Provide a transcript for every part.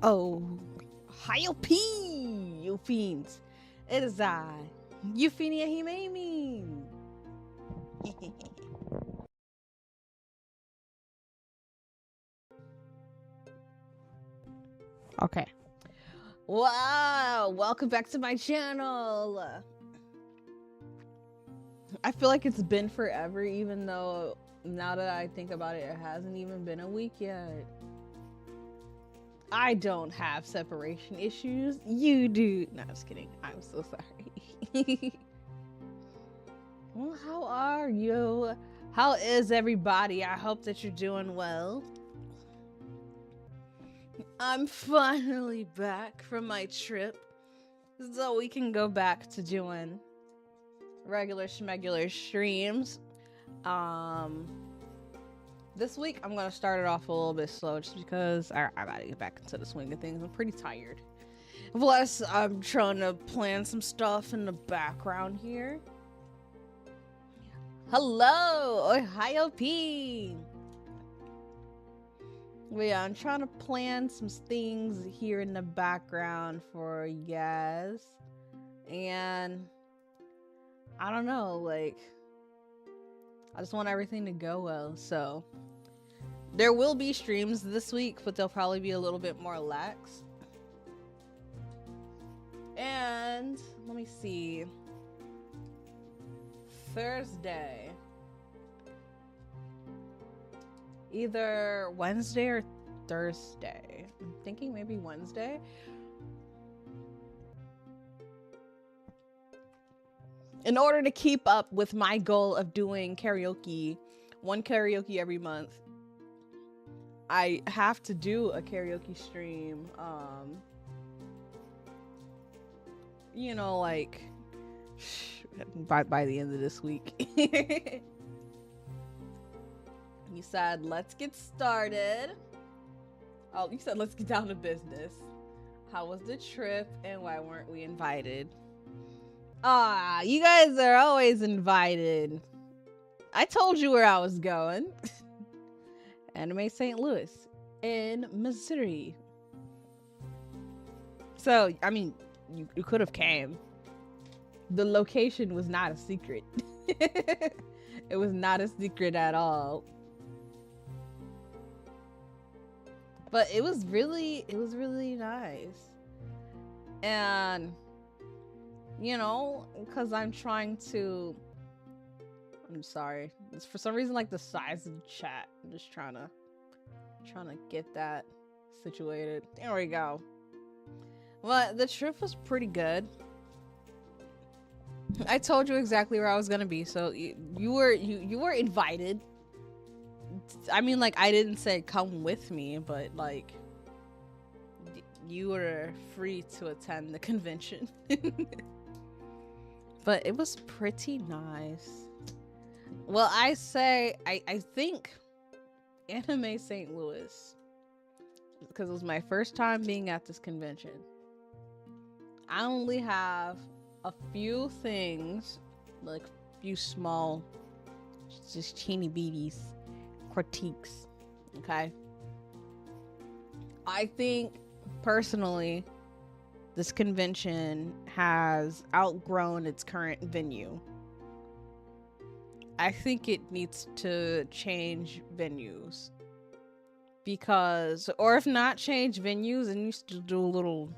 Oh, OHAYOU-PI, you fiends. It is I, Euphenia Himemin. Okay. Wow, welcome back to my channel. I feel like it's been forever, even though now that I think about it, it hasn't even been a week yet. I don't have separation issues. You do. No, just kidding. I'm so sorry. Well, how are you? How is everybody? I hope that you're doing well. I'm finally back from my trip, so we can go back to doing regular schmegular streams. This week I'm gonna start it off a little bit slow just because I gotta get back into the swing of things. I'm pretty tired. Plus, I'm trying to plan some stuff in the background here. Hello, OHAYOU-PI. But yeah, I'm trying to plan some things here in the background for you guys. And I don't know, like, I just want everything to go well. So there will be streams this week, but they'll probably be a little bit more lax. And let me see. Thursday. Either Wednesday or Thursday. I'm thinking maybe Wednesday. In order to keep up with my goal of doing karaoke, one karaoke every month, I have to do a karaoke stream. You know, like by the end of this week. You said, let's get started. Oh, you said, let's get down to business. How was the trip and why weren't we invited? Ah, you guys are always invited. I told you where I was going. Anime St. Louis in Missouri. So, I mean, you could have came. The location was not a secret. It was not a secret at all. But it was really nice. And, you know, because I'm sorry. It's for some reason, like, the size of the chat. I'm just trying to get that situated. There we go. Well, the trip was pretty good. I told you exactly where I was gonna be, so you were invited. I mean, like, I didn't say come with me, but like you were free to attend the convention. But it was pretty nice. Well, I think Anime St. Louis, because it was my first time being at this convention. I only have a few things, like a few small, just teeny beaties critiques. Okay, I think personally this convention has outgrown its current venue. I think it needs to change venues, because, or if not change venues, it needs to do a little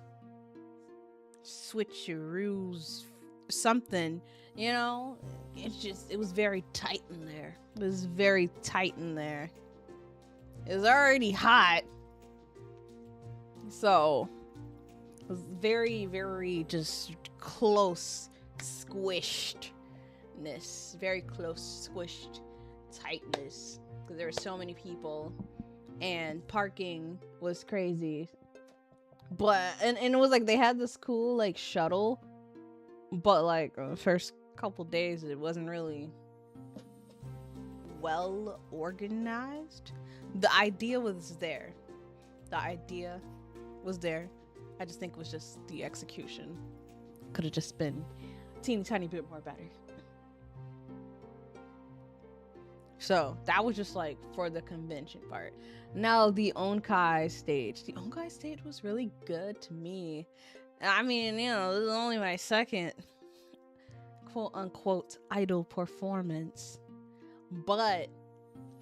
switcheroos, something, you know. It was very tight in there. It was very tight in there. It was already hot, so it was very, very just close squishedness, very close squished tightness, because there were so many people and parking was crazy. But and it was like they had this cool like shuttle, but like the first couple days it wasn't really well organized. The idea was there. I just think it was just the execution could have just been a teeny tiny bit more better. So that was just like for the convention part. Now the Onkai stage. The Onkai stage was really good to me. I mean, you know, this is only my second quote unquote idol performance, but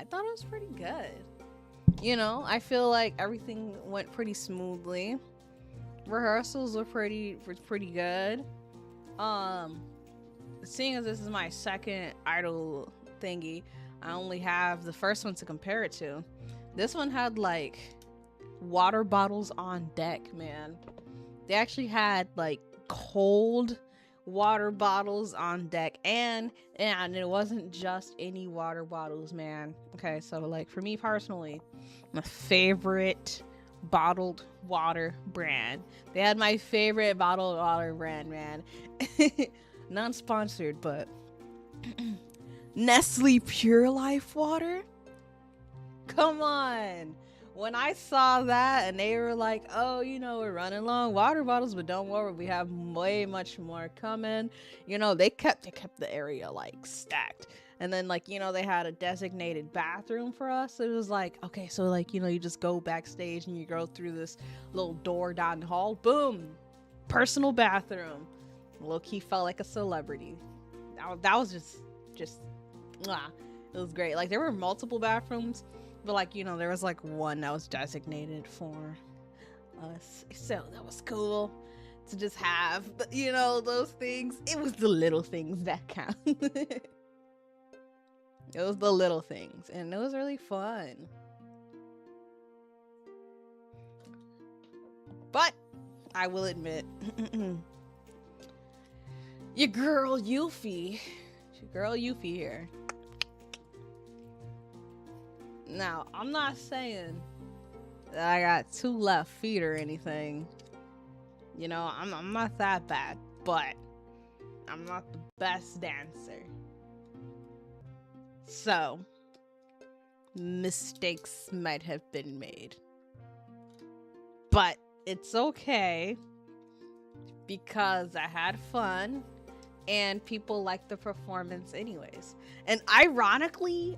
I thought it was pretty good. You know, I feel like everything went pretty smoothly. Rehearsals were pretty good. Seeing as this is my second idol thingy, I only have the first one to compare it to. This one had like water bottles on deck, man. They actually had like cold water bottles on deck, and it wasn't just any water bottles, man. Okay, so like for me personally, my favorite bottled water brand. They had my favorite bottled water brand, man. Non-sponsored, but Nestle Pure Life water. Come on. When I saw that and they were like, oh, you know, we're running low on water bottles, but don't worry, we have way much more coming. You know, they kept the area like stacked. And then like, you know, they had a designated bathroom for us. It was like, okay, so like, you know, you just go backstage and you go through this little door down the hall. Boom. Personal bathroom. Low-key felt like a celebrity. That was just it was great. Like there were multiple bathrooms, but like, you know, there was like one that was designated for us. So that was cool to just have, you know, those things. It was the little things that count. It was the little things, and it was really fun. But I will admit, your girl Yuffie here. Now, I'm not saying that I got 2 left feet or anything. You know, I'm not that bad, but I'm not the best dancer. So, mistakes might have been made. But it's okay, because I had fun and people liked the performance anyways. And ironically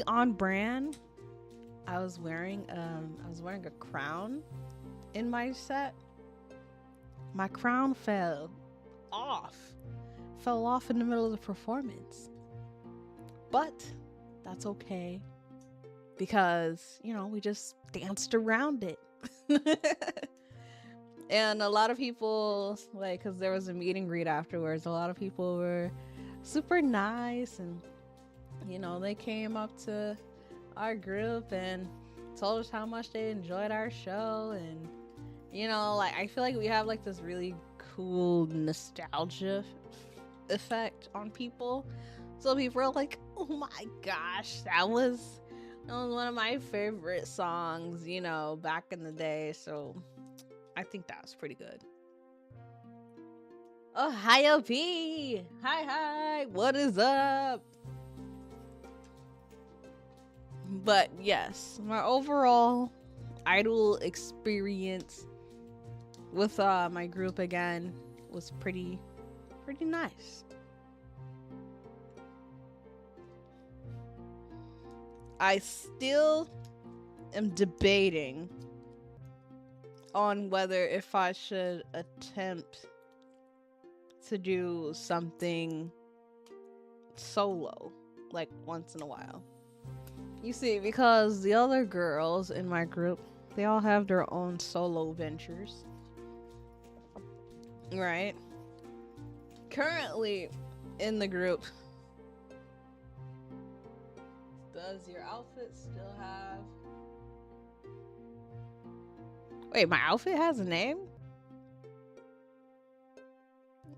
on brand, I was wearing a crown in my set. My crown fell off in the middle of the performance. But that's okay, because, you know, we just danced around it. And a lot of people, like, because there was a meet and greet afterwards, a lot of people were super nice, and, you know, they came up to our group and told us how much they enjoyed our show. And, you know, like, I feel like we have like this really cool nostalgia effect on people. So people are like, oh my gosh, that was one of my favorite songs, you know, back in the day. So I think that was pretty good. OHAYOU-PI! Hi, what is up? But yes, my overall idol experience with my group again was pretty nice. I still am debating on whether if I should attempt to do something solo, like once in a while. You see, because the other girls in my group, they all have their own solo ventures, right? Currently in the group, does your outfit still have... Wait, my outfit has a name?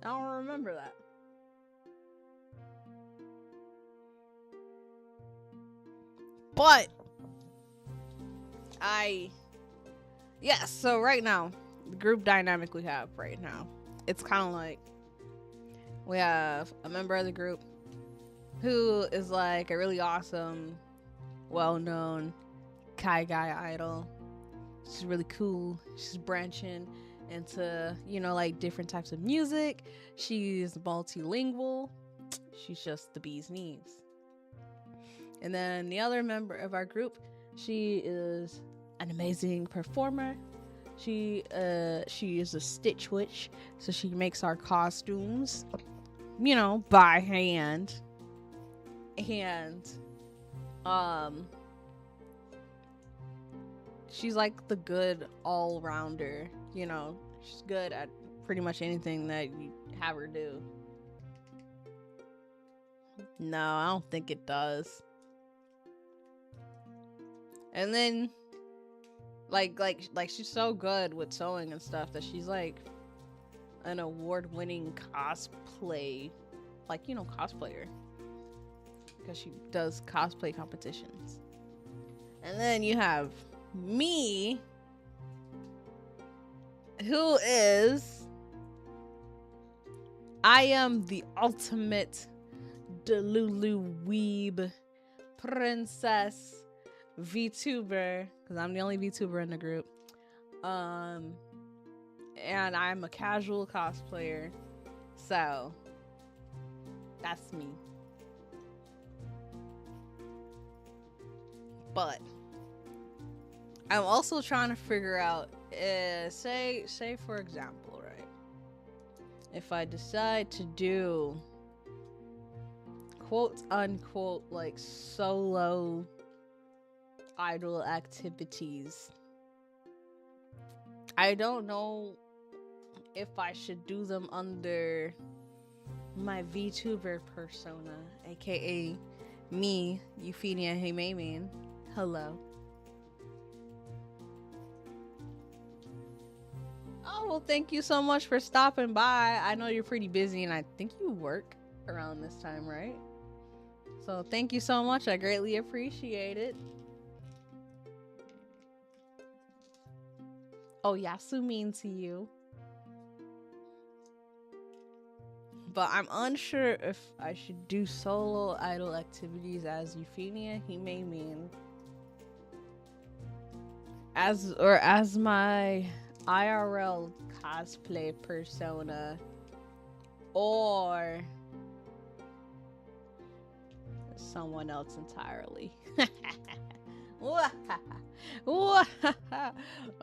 I don't remember that. But so right now, the group dynamic we have right now, it's kind of like we have a member of the group who is like a really awesome, well-known Kai guy idol. She's really cool. She's branching into, you know, like different types of music. She's multilingual. She's just the bee's knees. And then the other member of our group, she is an amazing performer. She is a stitch witch, so she makes our costumes, you know, by hand. And she's like the good all-rounder, you know. She's good at pretty much anything that you have her do. No, I don't think it does. And then like she's so good with sewing and stuff that she's like an award-winning cosplay, like, you know, cosplayer, because she does cosplay competitions. And then you have me, who is, I am the ultimate Delulu weeb princess Vtuber, because I'm the only Vtuber in the group. And I'm a casual cosplayer, so that's me. But I'm also trying to figure out, say for example, right? If I decide to do quote unquote like solo idol activities, I don't know if I should do them under my Vtuber persona, aka me, Euphenia Himemin. Hello. Oh, well, thank you so much for stopping by. I know you're pretty busy, and I think you work around this time, right? So thank you so much. I greatly appreciate it. Oh, Yasu mean to you. But I'm unsure if I should do solo idol activities as Euphenia Himemin, as my IRL cosplay persona, or someone else entirely.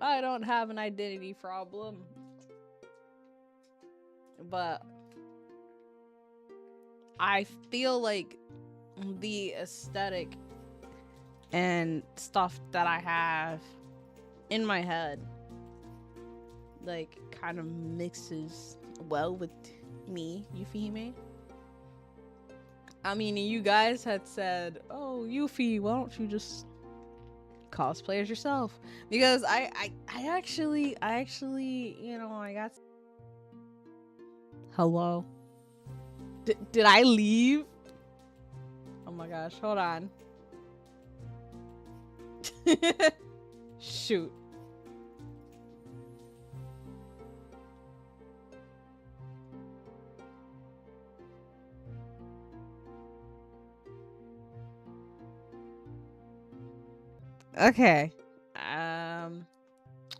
I don't have an identity problem, but I feel like the aesthetic and stuff that I have in my head like kind of mixes well with me, Euphemia. I mean, you guys had said, "Oh, Euphy, why don't you just cosplay as yourself?" Because I actually, you know, I got. Hello. Did I leave? Oh my gosh, hold on. Shoot. Okay.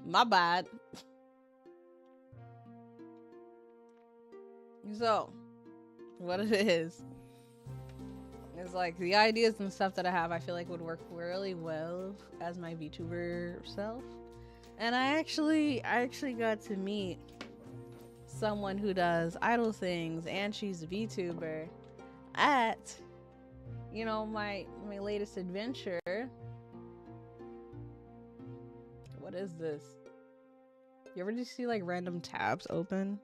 My bad. So, what it is like the ideas and stuff that I have, I feel like would work really well as my VTuber self. And I actually got to meet someone who does idol things, and she's a VTuber at, you know, my latest adventure. What is this? You ever just see like random tabs open?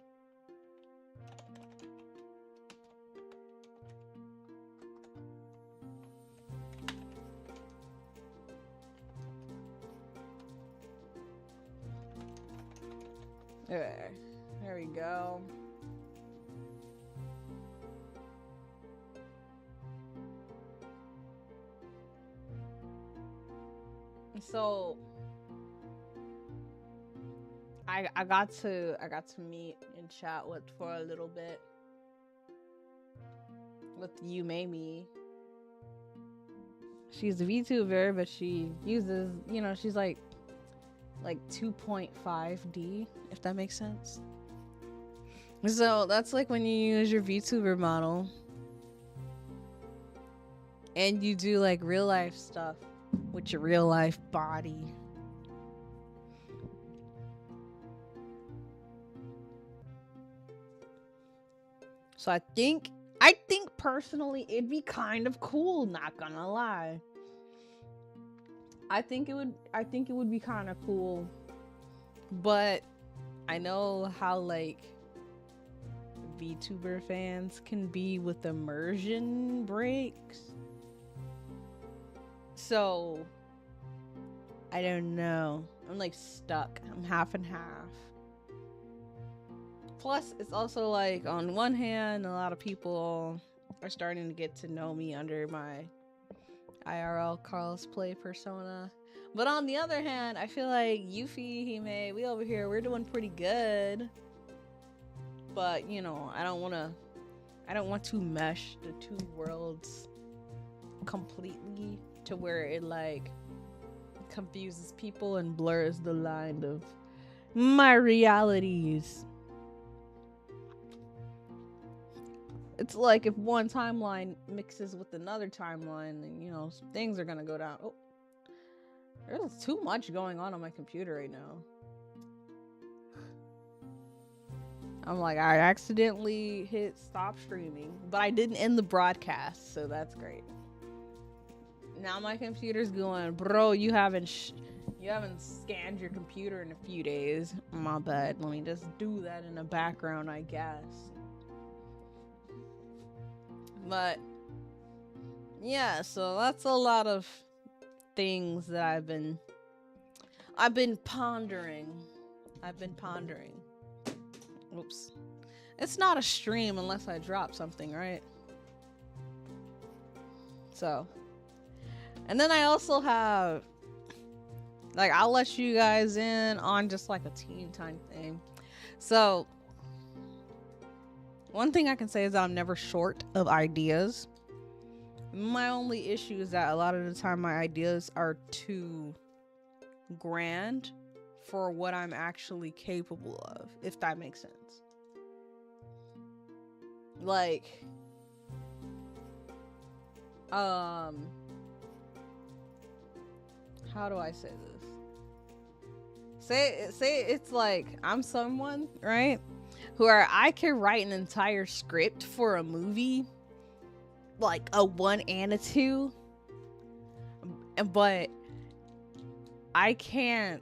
There we go. So I got to meet and chat with for a little bit with Yumeimi. She's a VTuber, but she uses, you know, she's like 2.5D, if that makes sense. So that's like when you use your VTuber model and you do like real life stuff with your real life body. So I think personally it'd be kind of cool, not gonna lie. I think it would be kind of cool. But I know how like Vtuber fans can be with immersion breaks. So I don't know. I'm like stuck. I'm half and half. Plus, it's also like on one hand, a lot of people are starting to get to know me under my IRL cosplay persona. But on the other hand, I feel like Euphenia Himemin, we over here, we're doing pretty good. But, you know, I don't want to mesh the two worlds completely to where it like confuses people and blurs the line of my realities. It's like if one timeline mixes with another timeline, and you know, things are gonna go down. Oh, there's too much going on my computer right now. I'm like, I accidentally hit stop streaming, but I didn't end the broadcast, so that's great. Now my computer's going, bro, you haven't scanned your computer in a few days. My bad. Let me just do that in the background, I guess. But yeah, so that's a lot of things that I've been pondering. Oops. It's not a stream unless I drop something, right? So, and then I also have, like, I'll let you guys in on just like a teeny tiny thing. So, one thing I can say is that I'm never short of ideas. My only issue is that a lot of the time my ideas are too grand for what I'm actually capable of, if that makes sense. Like, how do I say this? Say it's like I'm someone, right? I can write an entire script for a movie, like a 1 and a 2, but I can't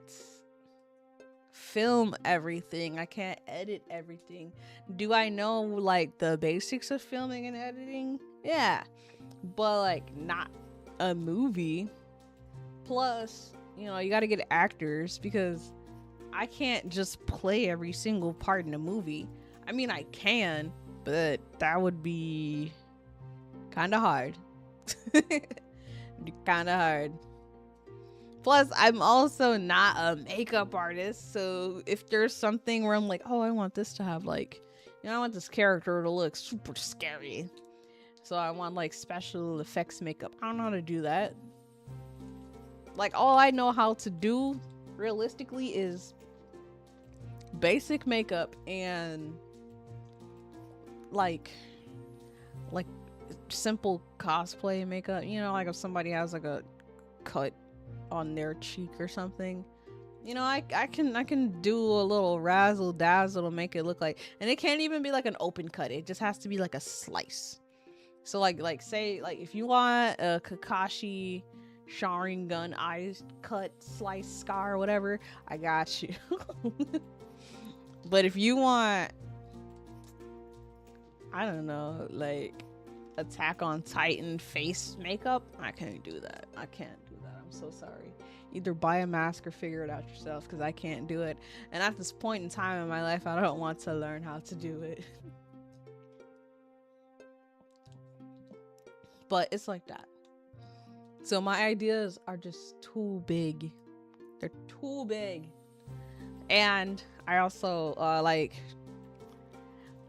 film everything. I can't edit everything. Do I know like the basics of filming and editing? Yeah, but like not a movie. Plus, you know, you got to get actors because I can't just play every single part in a movie. I mean, I can, but that would be kind of hard. Kind of hard. Plus, I'm also not a makeup artist, so if there's something where I'm like, oh, I want this to have like, you know, I want this character to look super scary, so I want like special effects makeup. I don't know how to do that. Like, all I know how to do realistically is basic makeup and like simple cosplay makeup. You know, like if somebody has like a cut on their cheek or something, you know, I can do a little razzle dazzle to make it look like, and it can't even be like an open cut. It just has to be like a slice. So like say like if you want a Kakashi Sharingan eye cut slice scar or whatever, I got you. But if you want, I don't know, like Attack on Titan face makeup, I can't do that. I can't do that. I'm so sorry. Either buy a mask or figure it out yourself, because I can't do it. And at this point in time in my life, I don't want to learn how to do it. But it's like that. So my ideas are just too big. They're too big. And I also like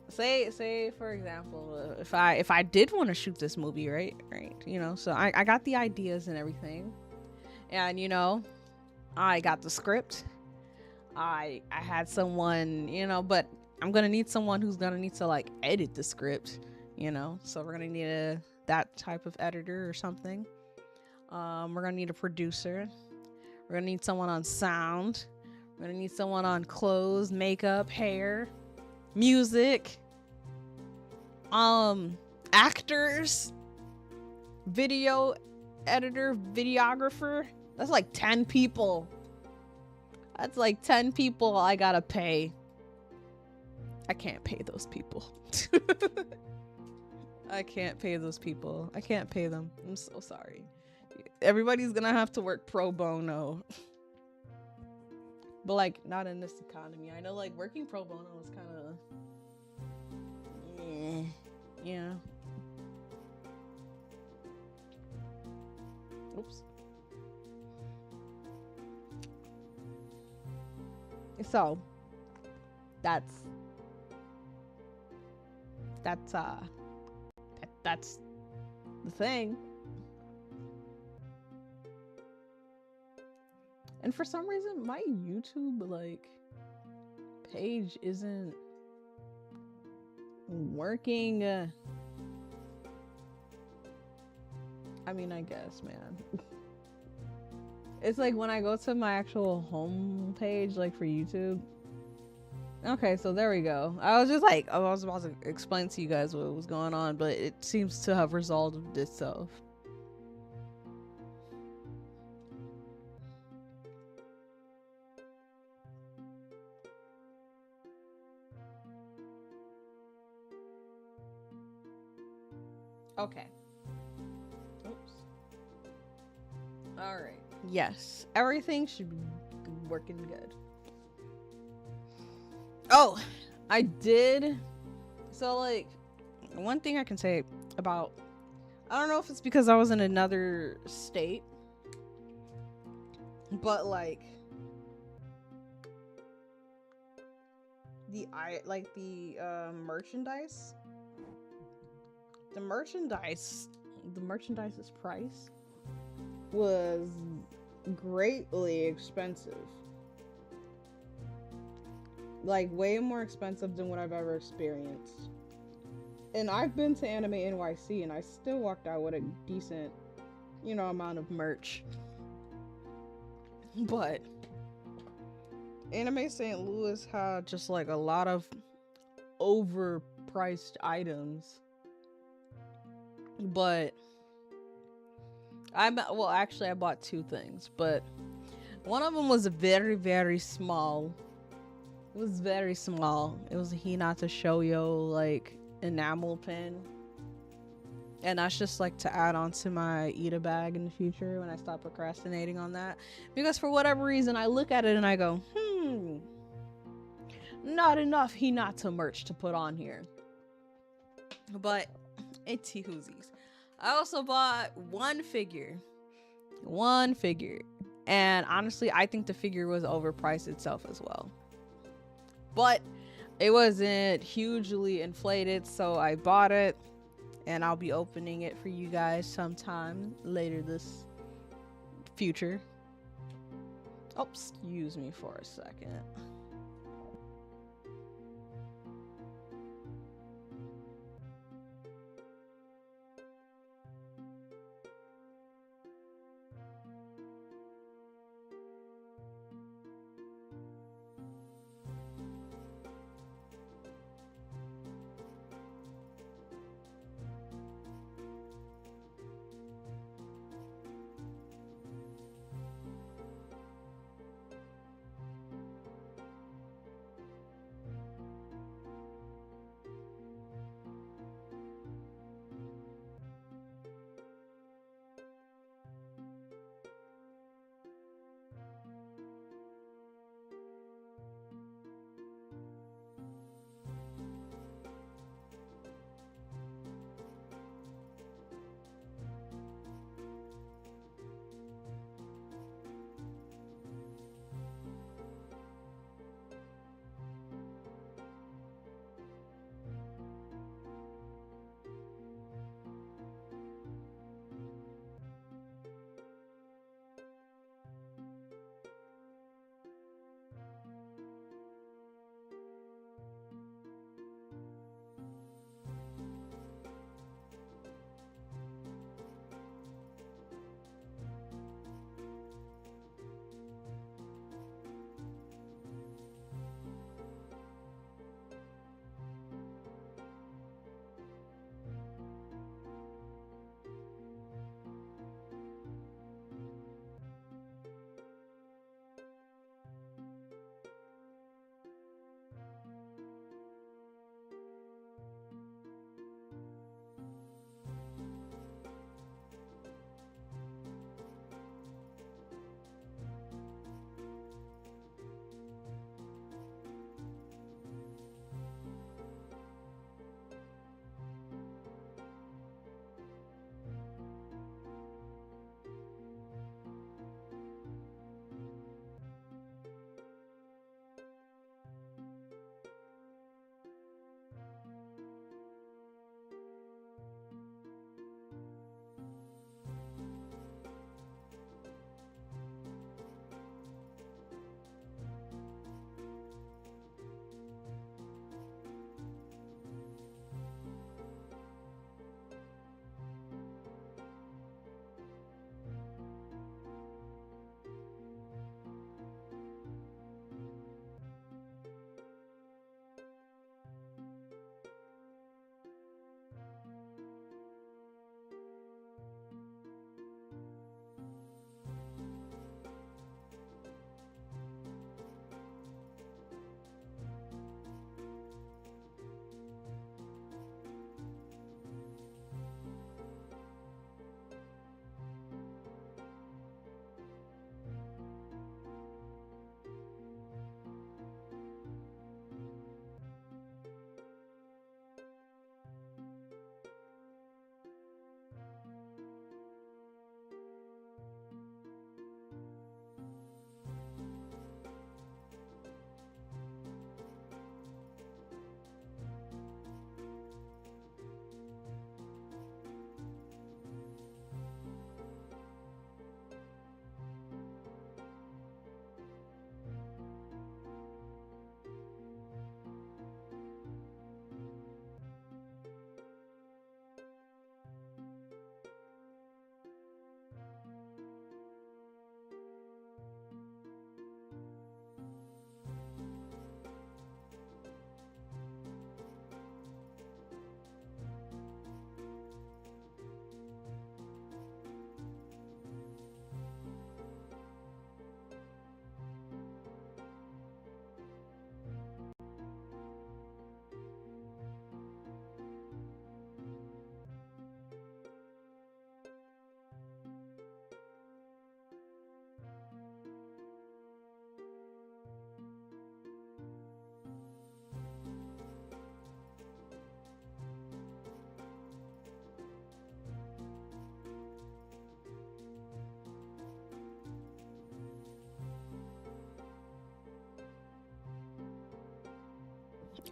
say for example, if I did want to shoot this movie, right, you know, so I got the ideas and everything, and you know, I got the script, I had someone, you know, but I'm gonna need someone who's gonna need to like edit the script, you know, so we're gonna need that type of editor or something. We're gonna need a producer. We're gonna need someone on sound. We're gonna need someone on clothes, makeup, hair, music, actors, video editor, videographer. That's like 10 people. That's like 10 people I gotta pay. I can't pay those people. I can't pay those people. I can't pay them. I'm so sorry. Everybody's gonna have to work pro bono. But like, not in this economy. I know like working pro bono is kind of... yeah. Oops. So, that's the thing. And for some reason, my YouTube like page isn't working. I mean, I guess, man. It's like when I go to my actual home page, like for YouTube. Okay, so there we go. I was just like, I was about to explain to you guys what was going on, but it seems to have resolved itself. Okay. Oops. All right. Yes, everything should be working good. Oh, I did. So like, one thing I can say about, I don't know if it's because I was in another state, but like the merchandise's price was greatly expensive. Like way more expensive than what I've ever experienced. And I've been to Anime NYC and I still walked out with a decent, amount of merch. But Anime St. Louis had just like a lot of overpriced items. But I bought two things, but one of them was very, very small. It was very small. It was a Hinata Shoujo like enamel pin. And that's just like to add on to my Ida bag in the future when I stop procrastinating on that. Because for whatever reason, I look at it and I go, not enough Hinata merch to put on here. But it's hoosies. I also bought one figure. And honestly, I think the figure was overpriced itself as well. But it wasn't hugely inflated, so I bought it. And I'll be opening it for you guys sometime later this future. Oh, excuse me for a second.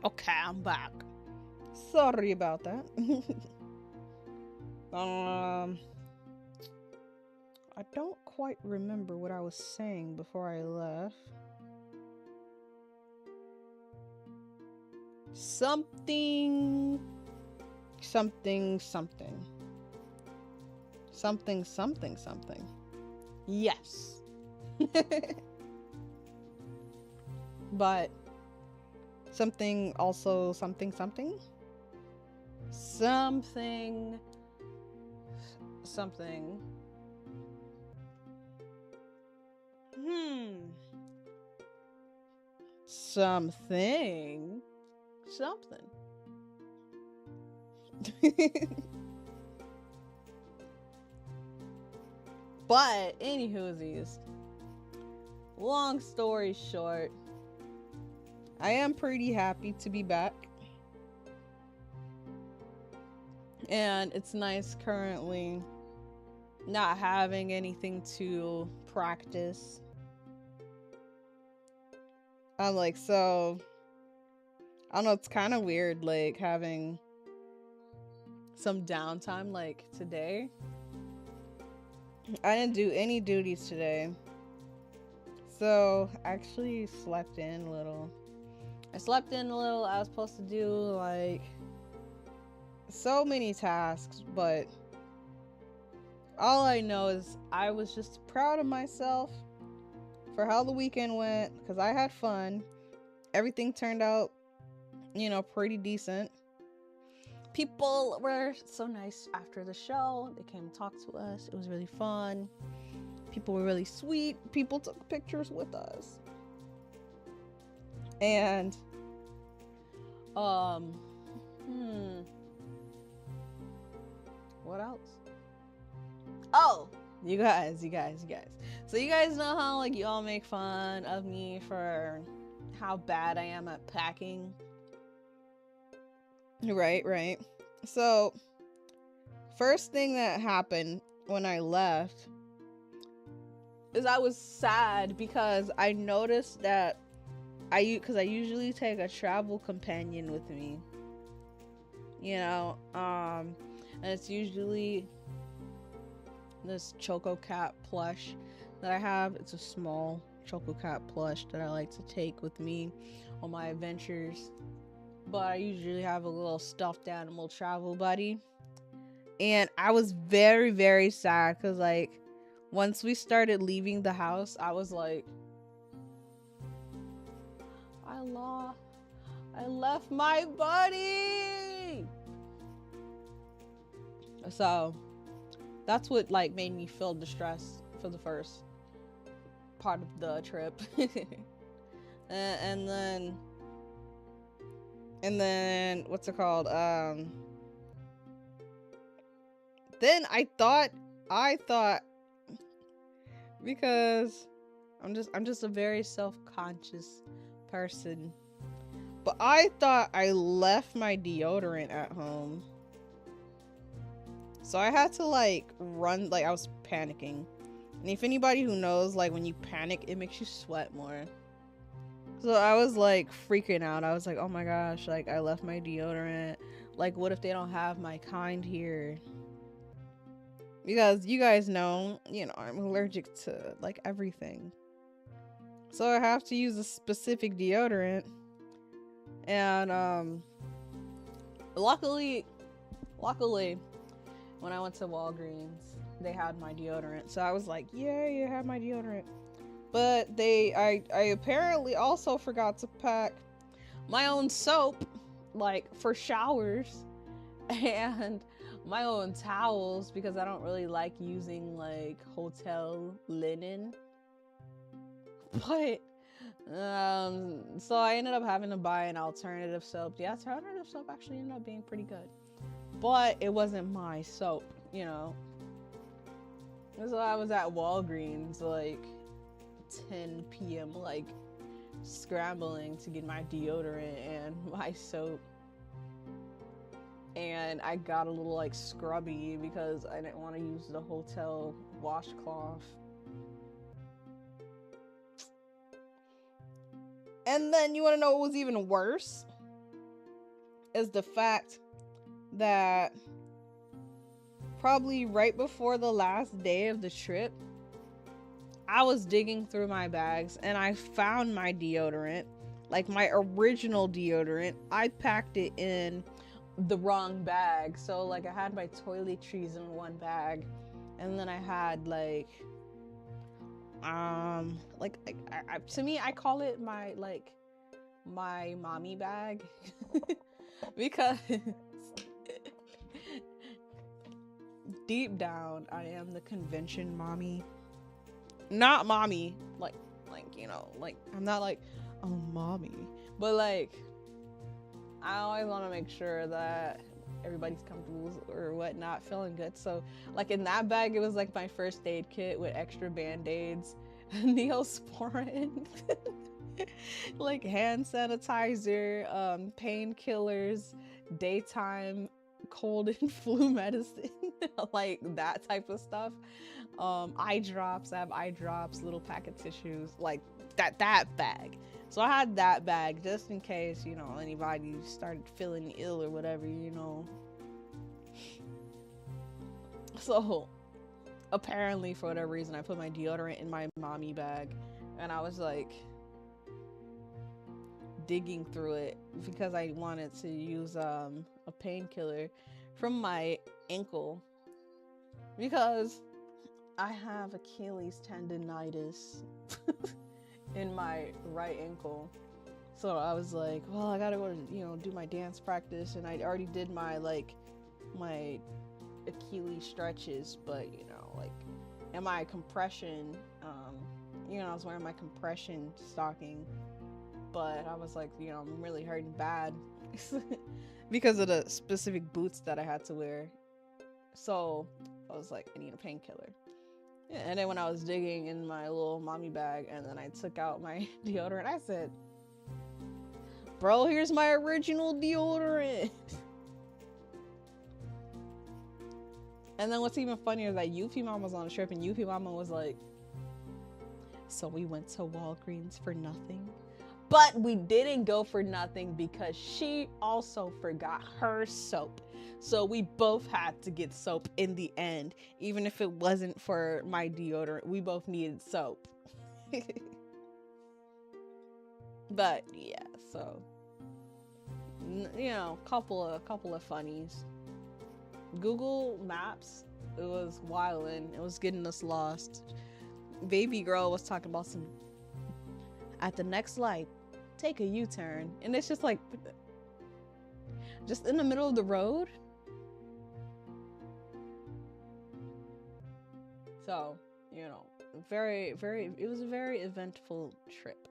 Okay, I'm back. Sorry about that. I don't quite remember what I was saying before I left. Something. Yes. But something also something. Something. But anywhoosies, long story short, I am pretty happy to be back. And it's nice currently not having anything to practice. I'm like, so I don't know, it's kind of weird like having some downtime like today. I didn't do any duties today. So I actually slept in a little. I was supposed to do like so many tasks, but all I know is I was just proud of myself for how the weekend went because I had fun. Everything turned out, you know, pretty decent. People were so nice after the show. They came to talk to us. It was really fun. People were really sweet. People took pictures with us. And what else? Oh, you guys. So you guys know how like you all make fun of me for how bad I am at packing. Right. So, first thing that happened when I left is I was sad because I noticed that I usually take a travel companion with me. You know, and it's usually this Choco Cat plush that I have. It's a small Choco Cat plush that I like to take with me on my adventures. But I usually have a little stuffed animal travel buddy. And I was very, very sad because, like, once we started leaving the house, I was like, I left my buddy! So, that's what, like, made me feel distressed for the first part of the trip. and then what's it called? Then I thought because I'm just a very self-conscious person. But I thought I left my deodorant at home. So I had to like run, like I was panicking. And if anybody who knows, like when you panic, it makes you sweat more. So I was like freaking out. I was like, oh my gosh, like I left my deodorant. Like what if they don't have my kind here? Because you guys know, you know, I'm allergic to like everything. So I have to use a specific deodorant. And luckily when I went to Walgreens, they had my deodorant. So I was like, yay, you have my deodorant. But I apparently also forgot to pack my own soap, like for showers, and my own towels because I don't really like using like hotel linen. But so I ended up having to buy an alternative soap. The alternative soap actually ended up being pretty good, but it wasn't my soap, you know. So I was at Walgreens like 10 p.m. like scrambling to get my deodorant and my soap. And I got a little like scrubby because I didn't want to use the hotel washcloth. And then you want to know what was even worse? is the fact that probably right before the last day of the trip, I was digging through my bags and I found my deodorant, like my original deodorant. I packed it in the wrong bag. So like I had my toiletries in one bag, and then I had like to me I call it my mommy bag because deep down I am the convention mommy. Not mommy, like you know, like I'm not like, oh mommy, but like I always want to make sure that everybody's comfortable or whatnot, feeling good. So like in that bag, it was like my first aid kit with extra band-aids, Neosporin, like hand sanitizer, painkillers, daytime cold and flu medicine, like that type of stuff. Eye drops. I have eye drops, little pack of tissues, like that bag. So I had that bag just in case, you know, anybody started feeling ill or whatever, you know. So apparently for whatever reason I put my deodorant in my mommy bag, and I was like digging through it because I wanted to use a painkiller from my ankle because I have Achilles tendonitis in my right ankle. So I was like, well, I gotta go to, you know, do my dance practice, and I already did my my Achilles stretches, but you know, like, and my compression, you know, I was wearing my compression stocking, but I was like, you know, I'm really hurting bad because of the specific boots that I had to wear. So I was like, I need a painkiller. Yeah, and then when I was digging in my little mommy bag and then I took out my deodorant, I said, bro, here's my original deodorant. And then what's even funnier is that Yuffie Mama was on a trip, and Yuffie Mama was like, so we went to Walgreens for nothing? But we didn't go for nothing because she also forgot her soap. So we both had to get soap in the end. Even if it wasn't for my deodorant, we both needed soap. But yeah, so, you know, couple of funnies. Google Maps, it was wildin'. It was getting us lost. Baby girl was talking about some, at the next light, take a U-turn. And it's just like, just in the middle of the road. So, you know, it was a very eventful trip,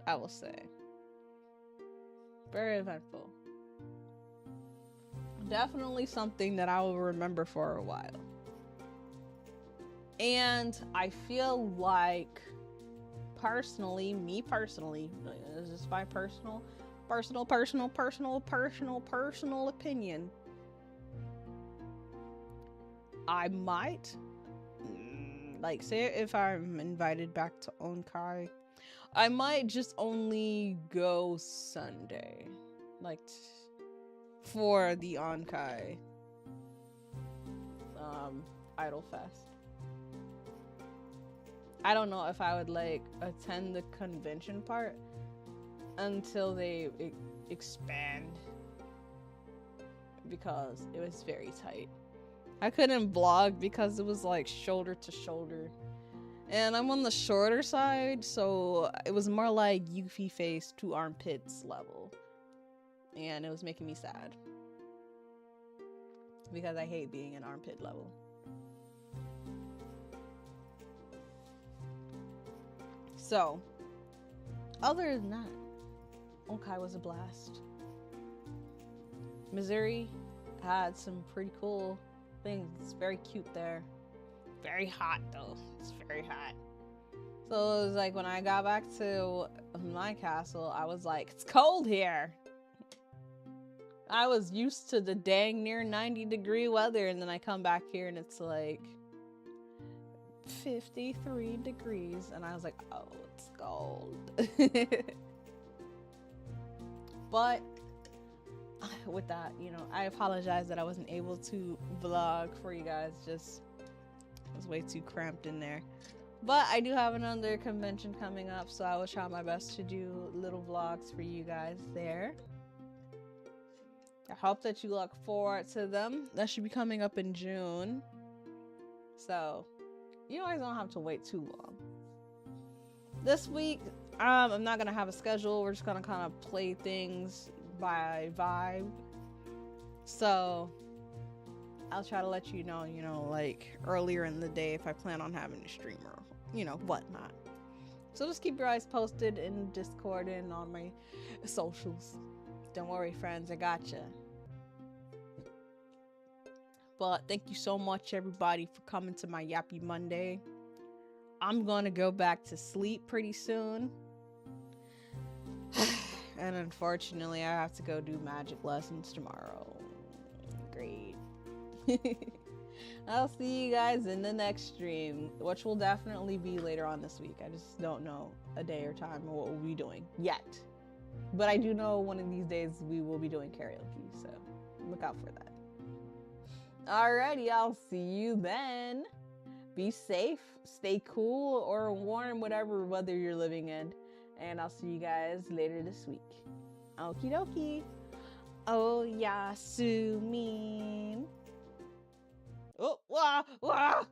I will say. Very eventful. Definitely something that I will remember for a while. And I feel like, personally, this is my personal opinion, I might, like, say if I'm invited back to Onkai, I might just only go Sunday, like, for the Onkai Idol Fest. I don't know if I would like attend the convention part until they expand, because it was very tight. I couldn't vlog because it was like shoulder to shoulder, and I'm on the shorter side, so it was more like Yuffie face to armpits level, and it was making me sad because I hate being an armpit level. So, other than that, Onkai was a blast. Missouri had some pretty cool things. It's very cute there. Very hot though. It's very hot. So it was like when I got back to my castle, I was like, it's cold here. I was used to the dang near 90-degree weather, and then I come back here and it's like 53 degrees, and I was like, oh, it's cold. But with that, you know, I apologize that I wasn't able to vlog for you guys. Just I was way too cramped in there. But I do have another convention coming up, so I will try my best to do little vlogs for you guys there. I hope that you look forward to them. That should be coming up in June. So you guys don't have to wait too long. This week, I'm not gonna have a schedule. We're just gonna kind of play things by vibe. So I'll try to let you know, like earlier in the day if I plan on having a stream or, whatnot. So just keep your eyes posted in Discord and on my socials. Don't worry, friends, I gotcha. But thank you so much, everybody, for coming to my Yappy Monday. I'm gonna go back to sleep pretty soon. And unfortunately, I have to go do magic lessons tomorrow. Great. I'll see you guys in the next stream, which will definitely be later on this week. I just don't know a day or time or what we'll be doing yet. But I do know one of these days we will be doing karaoke, so look out for that. Alrighty, I'll see you then. Be safe, stay cool or warm, whatever weather you're living in. And I'll see you guys later this week. Okie dokie. OHAYOU-PI. Oh, wah, wah.